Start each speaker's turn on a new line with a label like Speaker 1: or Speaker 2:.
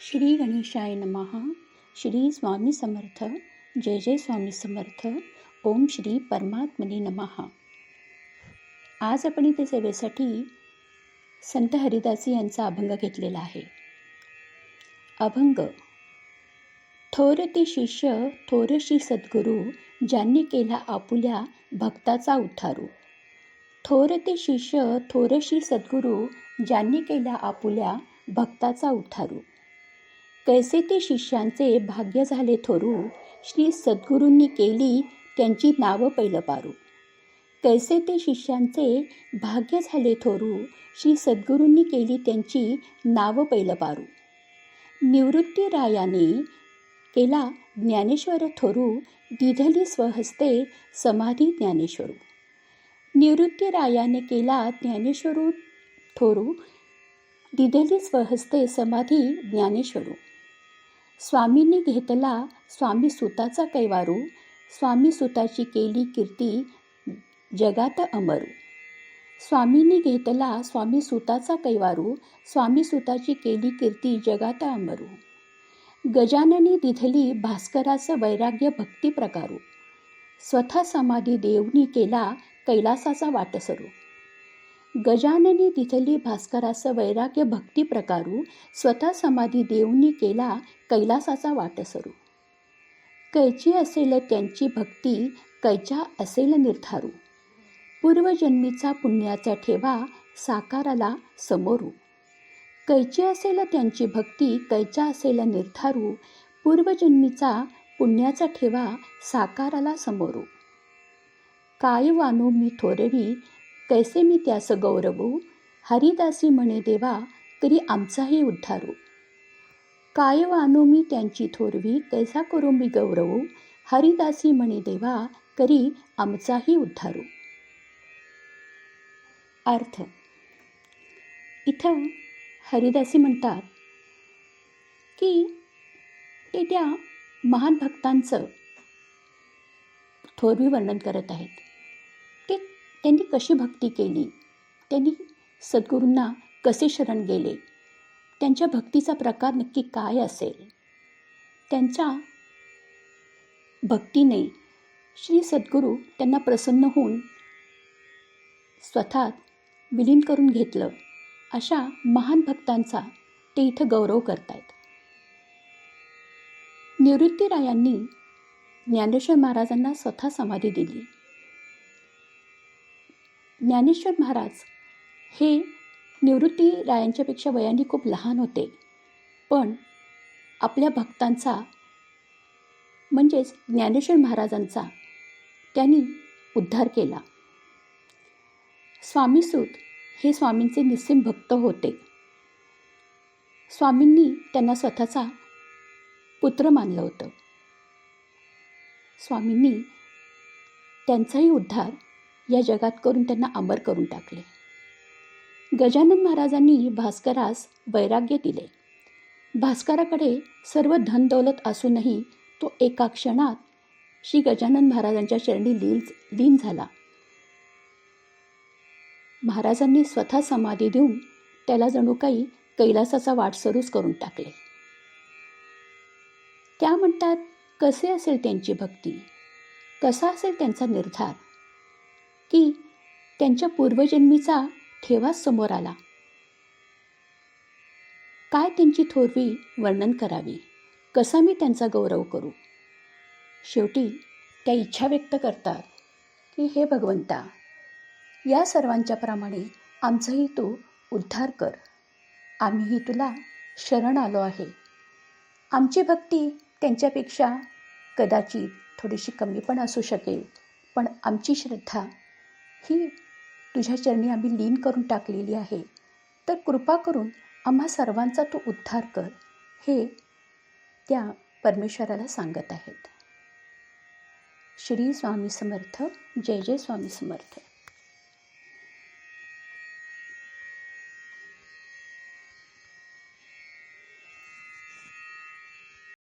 Speaker 1: श्री गणेशाय नमः. श्री स्वामी समर्थ. जय जय स्वामी समर्थ. ओम श्री परमात्मने नमः. आज आपण इथे सेवेसाठी संत हरिदासी यांचा अभंग घेतलेला आहे. अभंग. थोर ते शिष्य थोर श्री सद्गुरू, ज्यांनी केला आपुल्या भक्ताचा उद्धारू. थोर ते शिष्य थोर श्री सद्गुरू, ज्यांनी केला आपुल्या भक्ताचा उद्धारू. कैसे ते शिष्यांचे भाग्य झाले थोरू, श्री सद्गुरूंनी केली त्यांची नावं पहिलं पारू. कैसे ते शिष्यांचे भाग्य झाले थोरू, श्री सद्गुरूंनी केली त्यांची नावं पहिलं पारू. निवृत्ती रायाने केला ज्ञानेश्वर थोरू, दिधली स्वहस्ते समाधी ज्ञानेश्वरू. निवृत्ती रायाने केला ज्ञानेश्वरू थोरू, दिधली स्वहस्ते समाधी ज्ञानेश्वरू. स्वामींनी घेतला स्वामी सुताचा कैवारू, स्वामी सुताची केली कीर्ती जगात अमरू. स्वामींनी घेतला स्वामी सुताचा कैवारू, स्वामी सुताची केली कीर्ती जगात अमरू. गजाननी दिधली भास्कराचं वैराग्य भक्ती प्रकारू, स्वतः समाधी देवनी केला कैलासाचा वाटसरू. गजाननी दिधली भास्कराचं वैराग्य भक्ती प्रकारू, स्वतः समाधी देवनी केला कैलासाचा वाटसरू. कैची असेल त्यांची भक्ती, कैच्या असेल निर्धारू. पूर्वजन्मीचा पुण्याचा ठेवा साकाराला समोरू. कैची असेल त्यांची भक्ती, कैच्या असेल निर्धारू. पूर्वजन्मीचा पुण्याचा ठेवा साकाराला समोरू. काय वानू मी थोरवी, कैसे मी त्यास गौरवू. हरिदासी म्हणे देवा, करी आमचाही उद्धारू. काय वानू मी त्यांची थोरवी, कैसा करू मी गौरवू. हरिदासी म्हणे देवा, करी आमचाही उद्धारू. अर्थ. इथं हरिदासी म्हणतात की ते त्या महान भक्तांचं थोरवी वर्णन करत आहेत. ते त्यांनी कशी भक्ती केली, त्यांनी सद्गुरूंना कसे शरण गेले, त्यांच्या भक्तीचा प्रकार नक्की काय असेल. त्यांच्या भक्तीने श्री सद्गुरू त्यांना प्रसन्न होऊन स्वतः विलीन करून घेतलं, अशा महान भक्तांचा ते इथं गौरव करतायत. निवृत्तीरायांनी ज्ञानेश्वर महाराजांना स्वतः समाधी दिली. ज्ञानेश्वर महाराज हे निवृत्तीरायांच्यापेक्षा वयाने खूप लहान होते, पण आपल्या भक्तांचा म्हणजेच ज्ञानेश्वर महाराजांचा त्यांनी उद्धार केला. स्वामीसूत हे स्वामींचे निस्सीम भक्त होते. स्वामींनी त्यांना स्वतःचा पुत्र मानलं होतं. स्वामींनी त्यांचाही उद्धार या जगात करून त्यांना अमर करून टाकले. गजानन महाराजांनी भास्करास वैराग्य दिले. भास्कराकडे सर्व धनदौलत असूनही तो एका क्षणात श्री गजानन महाराजांच्या चरणी लीन झाला. महाराजांनी स्वतः समाधी देऊन त्याला जणू काही कैलासाचा वाटसरूच करून टाकले. त्या म्हणतात, कसे असेल त्यांची भक्ती, कसा असेल त्यांचा निर्धार, की त्यांच्या पूर्वजन्मीचा ठेवाच समोर आला. काय त्यांची थोरवी वर्णन करावी, कसा मी त्यांचा गौरव करू. शेवटी त्या इच्छा व्यक्त करतात की हे भगवंता, या सर्वांच्या प्रमाणे आमचाही तू उद्धार कर. आम्हीही तुला शरण आलो आहे. आमची भक्ती त्यांच्यापेक्षा कदाचित थोडीशी कमी पण असू शकेल, पण आमची श्रद्धा ही तुझ्या चरणी आम्ही लीन करून टाकलेली आहे. तर कृपा करून आम्हा सर्वांचा तू उद्धार कर, हे त्या परमेश्वराला सांगत आहेत. श्री स्वामी समर्थ. जय जय स्वामी समर्थ.